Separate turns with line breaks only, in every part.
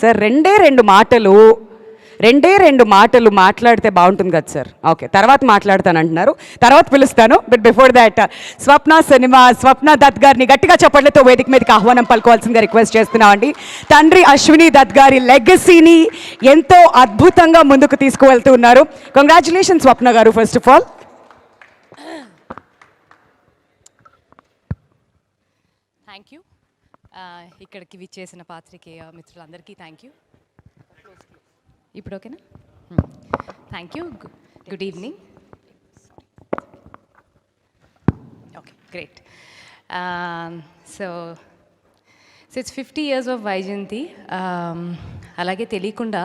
Sir రెండే రెండు మాటలు మాట్లాడితే బాగుంటుంది కదా సార్. ఓకే, తర్వాత మాట్లాడతాను అంటున్నారు, తర్వాత పిలుస్తాను. బట్ బిఫోర్ దాట్ స్వప్న దత్ గారిని గట్టిగా చప్పట్లతో వేదిక మీదకి ఆహ్వానం పలుకోవాల్సిందిగా రిక్వెస్ట్ చేస్తున్నామండి. తండ్రి అశ్విని దత్ గారి లెగసీని ఎంతో అద్భుతంగా ముందుకు తీసుకువెళ్తూ ఉన్నారు. కంగ్రాచులేషన్స్ స్వప్న గారు. First of all
thank you. ఇక్కడికి విచ్చేసిన పాత్రికేయ మిత్రులందరికీ థ్యాంక్ యూ. ఇప్పుడు ఓకేనా? Thank you. Good evening. Okay, great. So it's 50 years of Vyjayanthi. అలాగే తెలియకుండా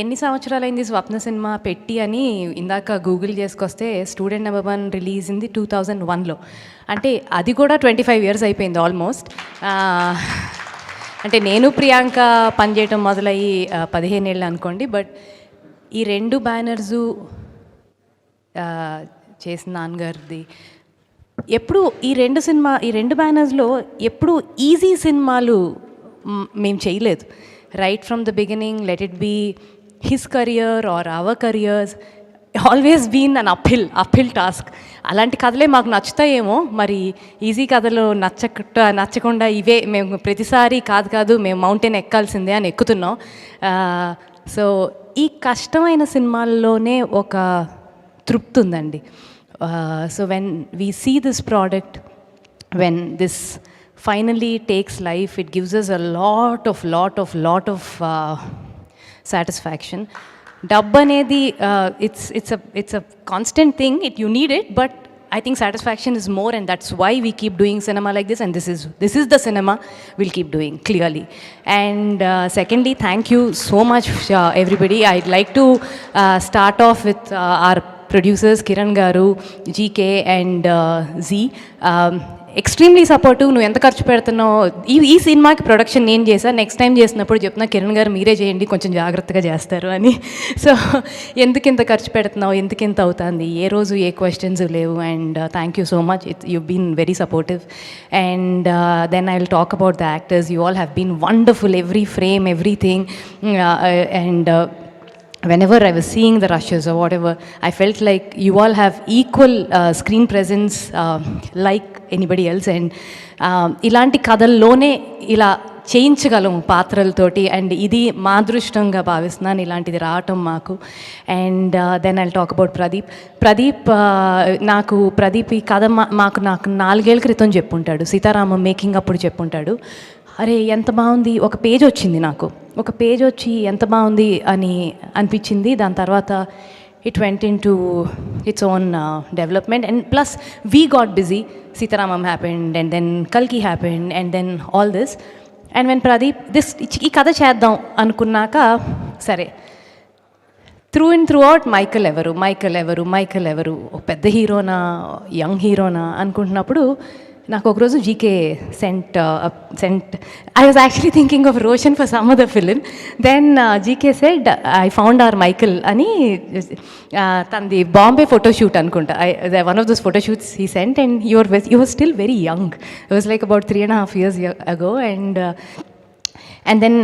ఎన్ని సంవత్సరాలైంది స్వప్న సినిమా పెట్టి అని ఇందాక గూగుల్ చేసుకొస్తే స్టూడెంట్ నెంబర్ 1 రిలీజ్ అయింది 2001లో. అంటే అది కూడా 25 years అయిపోయింది ఆల్మోస్ట్. అంటే నేను ప్రియాంక పనిచేయటం మొదలయ్యి 15 ఏళ్ళు అనుకోండి. బట్ ఈ 2 బ్యానర్సు చేసిన నాన్నగారిది ఎప్పుడు ఈ 2 బ్యానర్స్లో ఎప్పుడు ఈజీ సినిమాలు మేము చేయలేదు. Right from the beginning, let it be his career or our careers, always been an uphill task. అలాంటి కథలే మాకు నచ్చుతాయేమో, మరి ఈజీ కథలు నచ్చకుండా ఇవే మేము ప్రతిసారి కాదు మేము మౌంటైన్ ఎక్కాల్సిందే అని ఎక్కుతున్నాం. సో ఈ కష్టమైన సినిమాల్లోనే ఒక తృప్తి ఉందండి. So when we see this product, when this finally takes life, it gives us a lot of satisfaction. Dub anedi it's a constant thing, you need it, but I think satisfaction is more, and that's why we keep doing cinema like this, and this is the cinema we'll keep doing, clearly. And secondly, thank you so much everybody. I'd like to start off with our producers Kiran garu, GK and Z. Extremely supportive. నువ్వు ఎంత ఖర్చు పెడుతున్నావు, ఈ సినిమాకి production నేను చేశాను, next time చేసినప్పుడు చెప్తున్నా కిరణ్ గారు మీరే చేయండి, కొంచెం జాగ్రత్తగా చేస్తారు అని. సో ఎందుకింత ఖర్చు పెడుతున్నావు, ఎందుకింత అవుతుంది, ఏ రోజు ఏ క్వశ్చన్స్ లేవు. And thank you so much, you've been very supportive. And then I'll talk about the actors. You all have been wonderful, every frame, everything. And whenever I was seeing the rushes or whatever, I felt like you all have equal screen presence like anybody else. And ఇలాంటి కథల్లోనే ఇలా చేయించగలం పాత్రలతోటి, and ఇది మా అదృష్టంగా భావిస్తున్నాను ఇలాంటిది రావటం మాకు. And then I'll talk about Pradeep. నాకు ప్రదీప్ ఈ కథ నాకు 4 ఏళ్ల క్రితం చెప్పుంటాడు, సీతారామం మేకింగ్ అప్పుడు చెప్పుంటాడు. అరే ఎంత బాగుంది, ఒక పేజ్ వచ్చి ఎంత బాగుంది అని అనిపించింది. దాని తర్వాత it went into its own development, and plus we got busy. Sitaramam happened, and then కల్కి happened, and then all this. And when Pradeep ఈ కథ చేద్దాం అనుకున్నాక, సరే త్రూ అవుట్ మైకల్ ఎవరు పెద్ద హీరోనా యంగ్ హీరోనా అనుకుంటున్నప్పుడు నాకు ఒకరోజు GK sent I was actually thinking of Roshan for some other film. Then GK said I found our Michael అని. తనది బాంబే ఫోటోషూట్ అనుకుంటా, one of those photoshoots he sent, and you were still very young. It was like about 3.5 years ago. And then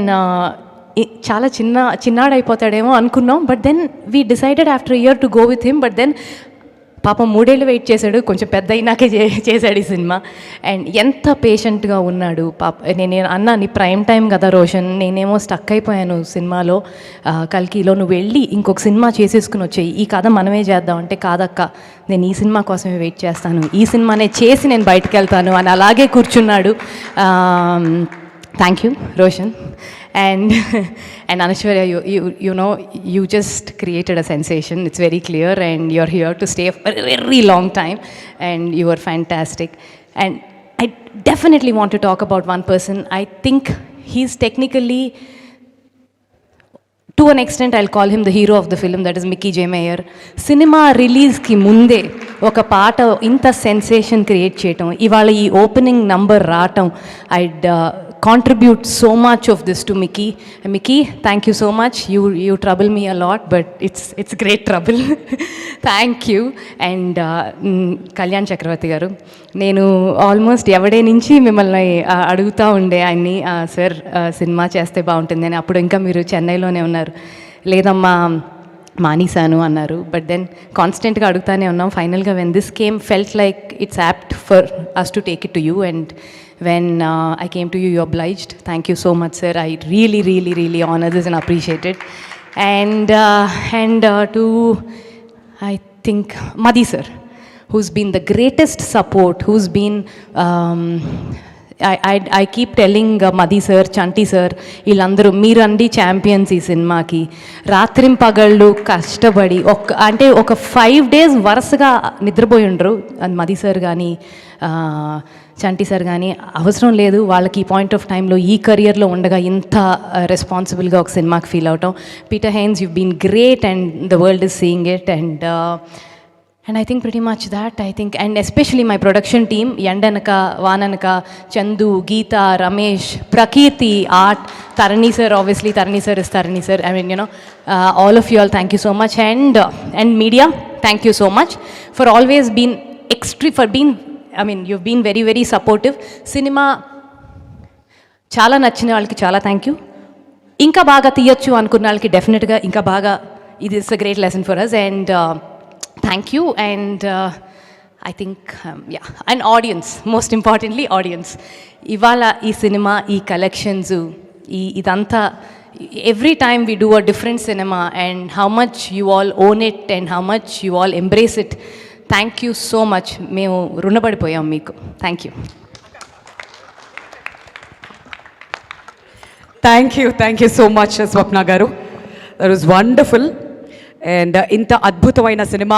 చాలా చిన్నాడైపోతాడేమో అనుకున్నాం. But then we decided after year to go with him. But then పాపం 3 ఏళ్ళు wait చేశాడు, కొంచెం పెద్ద అయినాకే చేశాడు ఈ సినిమా. అండ్ ఎంత పేషెంట్గా ఉన్నాడు పాప. నేను అన్నా నీ ప్రైమ్ టైం కదా రోషన్, నేనేమో స్టక్ అయిపోయాను సినిమాలో, కల్కిలో. నువ్వు వెళ్ళి ఇంకొక సినిమా చేసేసుకుని వచ్చాయి, ఈ కథ మనమే చేద్దాం అంటే, కాదక్క నేను ఈ సినిమా కోసమే వెయిట్ చేస్తాను, ఈ సినిమానే చేసి నేను బయటకు వెళ్తాను అని అలాగే కూర్చున్నాడు. Thank you Roshan. And Anashwarya, you know, you just created a sensation. It's very clear, and you're here to stay for a very long time, and you were fantastic. And I definitely want to talk about one person. I think he's technically, to an extent, I'll call him the hero of the film, that is Mickey J. Meyer. Cinema release ki munde oka paata inta sensation create cheyatam, ivala ee opening number raatam, I'd contribute so much of this to Mickey. And Mickey, thank you so much. You trouble me a lot, but it's great trouble. Thank you. And Kalyan Chakravarti garu, నేను almost ఎవడే నుంచి మిమ్మల్ని అడుగుతూ ఉండే ఆయన్ని, sir cinema చేస్తే బాగుంటుంది అని. అప్పుడు ఇంకా మీరు చెన్నైలోనే ఉన్నారు. లేదమ్మా మానేశాను అన్నారు. బట్ దెన్ కాన్స్టెంట్గా అడుగుతానే ఉన్నాం. ఫైనల్గా when this came felt like it's apt for us to take it to you. And when I came to you, you obliged. Thank you so much sir. I really honor this and appreciate it. And to, I think, Madhi sir, who's been the greatest support, who's been I keep telling Madhi sir, Chanti sir, వీళ్ళందరూ మీరండి champions ఈ సినిమాకి. రాత్రింపగళ్ళు కష్టపడి అంటే ఒక 5 days వరుసగా నిద్రపోయి ఉండరు. మది సార్ కానీ చంటి సార్ కానీ అవసరం లేదు వాళ్ళకి ఈ పాయింట్ ఆఫ్ టైంలో ఈ కెరియర్లో ఉండగా ఇంత రెస్పాన్సిబుల్గా ఒక సినిమాకి ఫీల్ అవటం. Peter Heins, you been great and the world is seeing it. And I think pretty much that, I think, and especially my production team, Yandanaka, Vananaka, Chandu, Geeta, Ramesh, Prakriti, Art, Tarani sir, obviously Tarani sir is Tarani sir. I mean, all of you all, thank you so much. And media, thank you so much for always being you've been very supportive. Cinema, chala nachina valki chala thank you. Inka baga tiyachchu anukunna valki definitely ga inka baga, it is a great lesson for us. And thank you. And I think, and audience, most importantly, audience. Ivala ee cinema, ee collections, idantha, every time we do a different cinema, and how much you all own it and how much you all embrace it. Thank you so much. Memu runapadipoyam meeku. Thank you.
Thank you so much, Swapna garu. That was wonderful. And ఇంత అద్భుతమైన cinema